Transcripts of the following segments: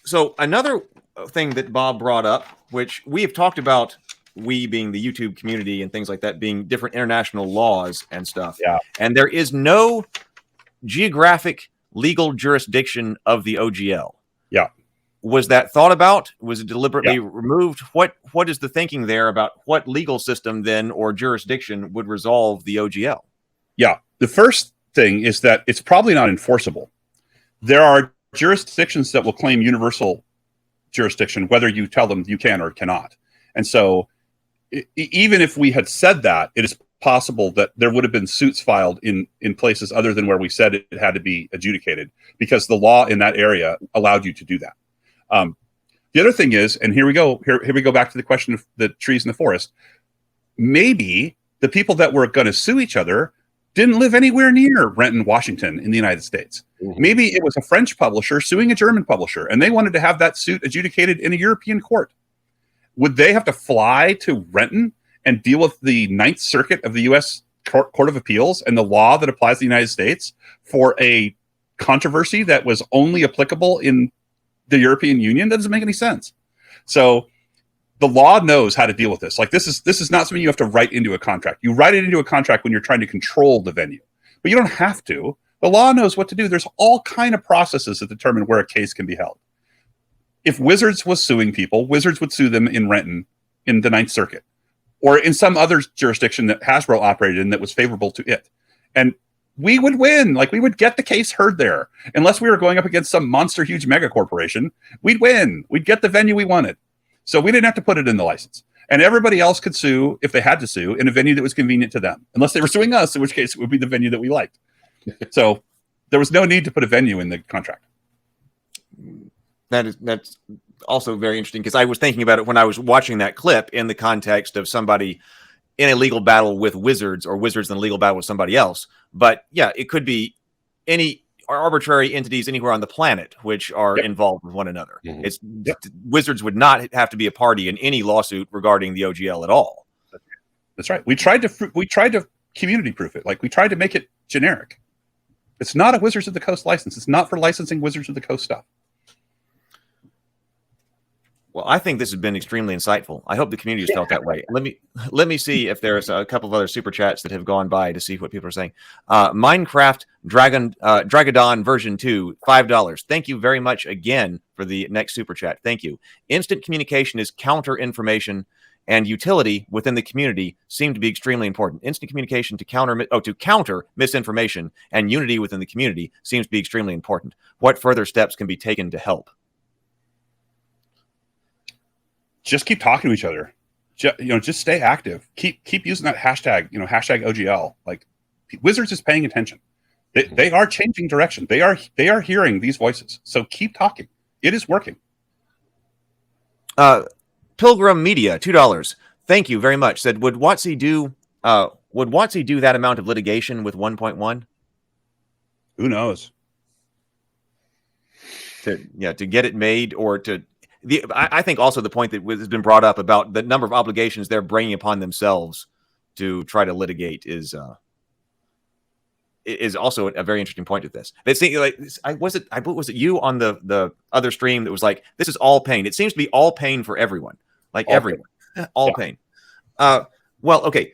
So another thing that Bob brought up, which we have talked about, we being the YouTube community and things like that, being different international laws and stuff. Yeah. And there is no geographic legal jurisdiction of the OGL. Yeah. Was that thought about? Was it deliberately removed? What is the thinking there about what legal system then or jurisdiction would resolve the OGL? Yeah. The first thing is that it's probably not enforceable. There are jurisdictions that will claim universal jurisdiction, whether you tell them you can or cannot. And so even if we had said that, it is possible that there would have been suits filed in places other than where we said it had to be adjudicated, because the law in that area allowed you to do that. The other thing is, and here we go back to the question of the trees in the forest. Maybe the people that were going to sue each other didn't live anywhere near Renton, Washington in the United States. Mm-hmm. Maybe it was a French publisher suing a German publisher, and they wanted to have that suit adjudicated in a European court. Would they have to fly to Renton and deal with the Ninth Circuit of the U.S. Court of Appeals and the law that applies to the United States for a controversy that was only applicable in the European Union? That doesn't make any sense. So the law knows how to deal with this. Like this is not something you have to write into a contract. You write it into a contract when you're trying to control the venue, but you don't have to. The law knows what to do. There's all kind of processes that determine where a case can be held. If Wizards was suing people, Wizards would sue them in Renton in the Ninth Circuit or in some other jurisdiction that Hasbro operated in that was favorable to it. And we would win. Like we would get the case heard there. Unless we were going up against some monster huge mega corporation, we'd win. We'd get the venue we wanted. So we didn't have to put it in the license. And everybody else could sue, if they had to sue, in a venue that was convenient to them. Unless they were suing us, in which case it would be the venue that we liked. So there was no need to put a venue in the contract. That's also very interesting, because I was thinking about it when I was watching that clip in the context of somebody in a legal battle with Wizards, or Wizards in a legal battle with somebody else. But yeah, it could be any arbitrary entities anywhere on the planet which are involved with one another. Mm-hmm. It's Wizards would not have to be a party in any lawsuit regarding the OGL at all. That's right. We tried to community proof it. Like we tried to make it generic. It's not a Wizards of the Coast license. It's not for licensing Wizards of the Coast stuff. Well, I think this has been extremely insightful. I hope the community has felt that way. Let me see if there's a couple of other super chats that have gone by to see what people are saying. Minecraft Dragodon version 2, $5. Thank you very much again for the next super chat. Thank you. Instant communication is counter information, and utility within the community seem to be extremely important. Instant communication to counter misinformation, and unity within the community seems to be extremely important. What further steps can be taken to help? Just keep talking to each other. Just stay active. Keep using that hashtag. Hashtag OGL. Like Wizards is paying attention. They are changing direction. They are hearing these voices. So keep talking. It is working. Pilgrim Media, $2. Thank you very much. Said, would WotC do that amount of litigation with 1.1? Who knows? To get it made, or to I think also the point that has been brought up about the number of obligations they're bringing upon themselves to try to litigate is also a very interesting point of this. They think was it you on the other stream that was like, this is all pain. It seems to be all pain for everyone, like all everyone, pain. All pain. Well, okay.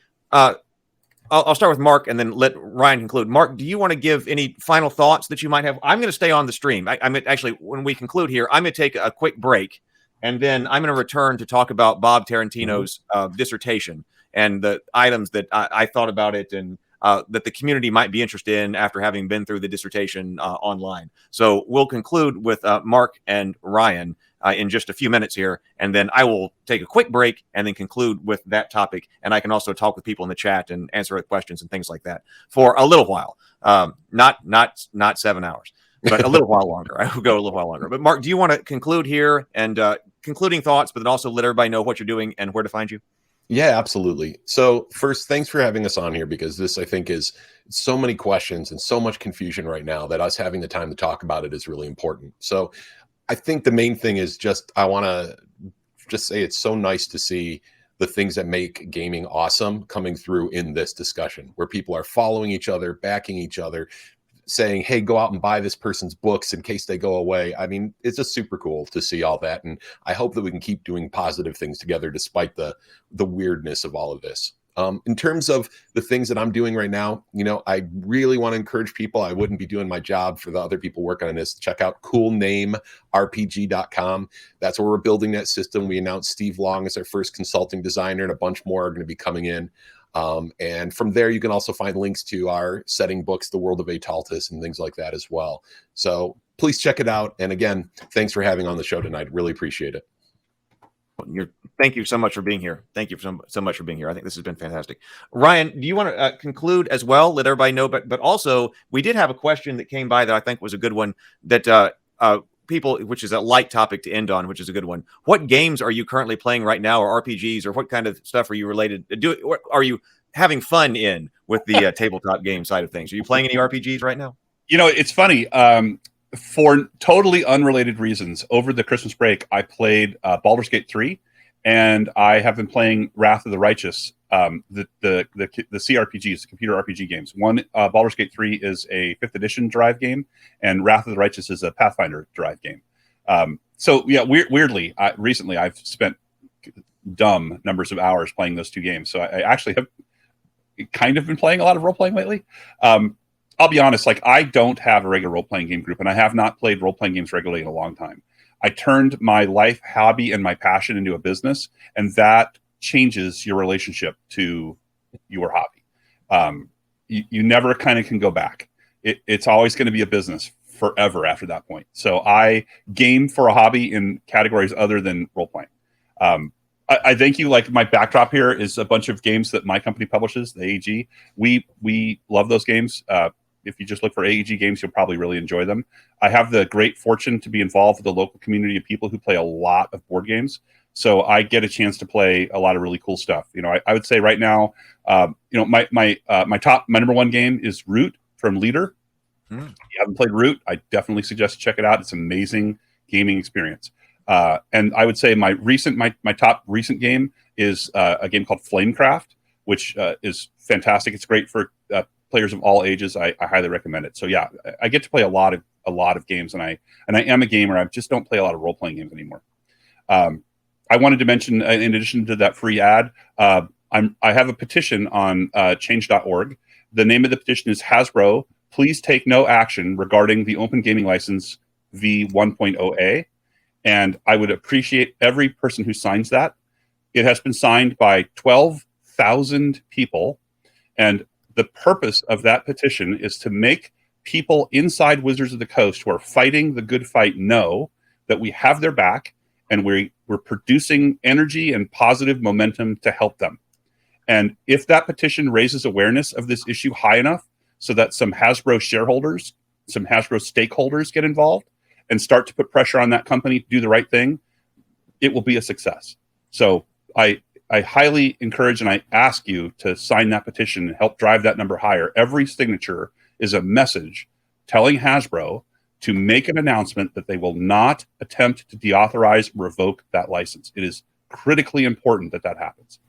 I'll start with Mark and then let Ryan conclude. Mark, do you want to give any final thoughts that you might have? I'm going to stay on the stream. I'm actually, when we conclude here, I'm going to take a quick break, and then I'm going to return to talk about Bob Tarantino's dissertation and the items that I thought about it, and that the community might be interested in after having been through the dissertation online. So we'll conclude with Mark and Ryan in just a few minutes here, and then I will take a quick break and then conclude with that topic. And I can also talk with people in the chat and answer questions and things like that for a little while, not 7 hours, but a little while longer. I will go a little while longer. But Mark, do you want to conclude here and concluding thoughts, but then also let everybody know what you're doing and where to find you? Yeah, absolutely. So first, thanks for having us on here, because this, I think, is so many questions and so much confusion right now that us having the time to talk about it is really important. So I think the main thing is I want to just say it's so nice to see the things that make gaming awesome coming through in this discussion, where people are following each other, backing each other, saying, hey, go out and buy this person's books in case they go away. I mean, it's just super cool to see all that. And I hope that we can keep doing positive things together despite the weirdness of all of this. In terms of the things that I'm doing right now, I really want to encourage people. I wouldn't be doing my job for the other people working on this. Check out coolnamerpg.com. That's where we're building that system. We announced Steve Long as our first consulting designer, and a bunch more are going to be coming in. And from there, you can also find links to our setting books, The World of Ataltis, and things like that as well. So please check it out. And again, thanks for having on the show tonight. Really appreciate it. Thank you so much for being here. Thank you so much for being here. I think this has been fantastic. Ryan, do you want to conclude as well? Let everybody know, but also we did have a question that came by that I think was a good one that people, which is a light topic to end on, which is a good one. What games are you currently playing right now, or RPGs, or what kind of stuff are you related to? Are you having fun in with the tabletop game side of things? Are you playing any RPGs right now? It's funny. For totally unrelated reasons, over the Christmas break, I played Baldur's Gate 3, and I have been playing Wrath of the Righteous, the CRPGs, the computer RPG games. One, Baldur's Gate 3 is a 5th edition derived game, and Wrath of the Righteous is a Pathfinder derived game. So yeah, weirdly, recently I've spent dumb numbers of hours playing those two games. So I actually have kind of been playing a lot of role-playing lately. I'll be honest, I don't have a regular role-playing game group, and I have not played role-playing games regularly in a long time. I turned my life, hobby, and my passion into a business, and that changes your relationship to your hobby. You never kind of can go back. It's always going to be a business forever after that point. So I game for a hobby in categories other than role-playing. I thank you. My backdrop here is a bunch of games that my company publishes, the AEG. We love those games. If you just look for AEG games, you'll probably really enjoy them. I have the great fortune to be involved with a local community of people who play a lot of board games. So I get a chance to play a lot of really cool stuff. I would say right now, my number one game is Root from Leader. If you haven't played Root, I definitely suggest check it out. It's an amazing gaming experience. And I would say my top recent game is a game called Flamecraft, which is fantastic. It's great for players of all ages. I highly recommend it. So yeah, I get to play a lot of games, and I am a gamer. I just don't play a lot of role-playing games anymore. I wanted to mention, in addition to that free ad, I have a petition on change.org. The name of the petition is Hasbro, please take no action regarding the Open Gaming License v1.0a. And I would appreciate every person who signs that. It has been signed by 12,000 people. And the purpose of that petition is to make people inside Wizards of the Coast who are fighting the good fight know that we have their back, and we're producing energy and positive momentum to help them. And if that petition raises awareness of this issue high enough so that some Hasbro shareholders, some Hasbro stakeholders get involved and start to put pressure on that company to do the right thing, it will be a success. So I highly encourage and I ask you to sign that petition and help drive that number higher. Every signature is a message telling Hasbro to make an announcement that they will not attempt to deauthorize or revoke that license. It is critically important that that happens.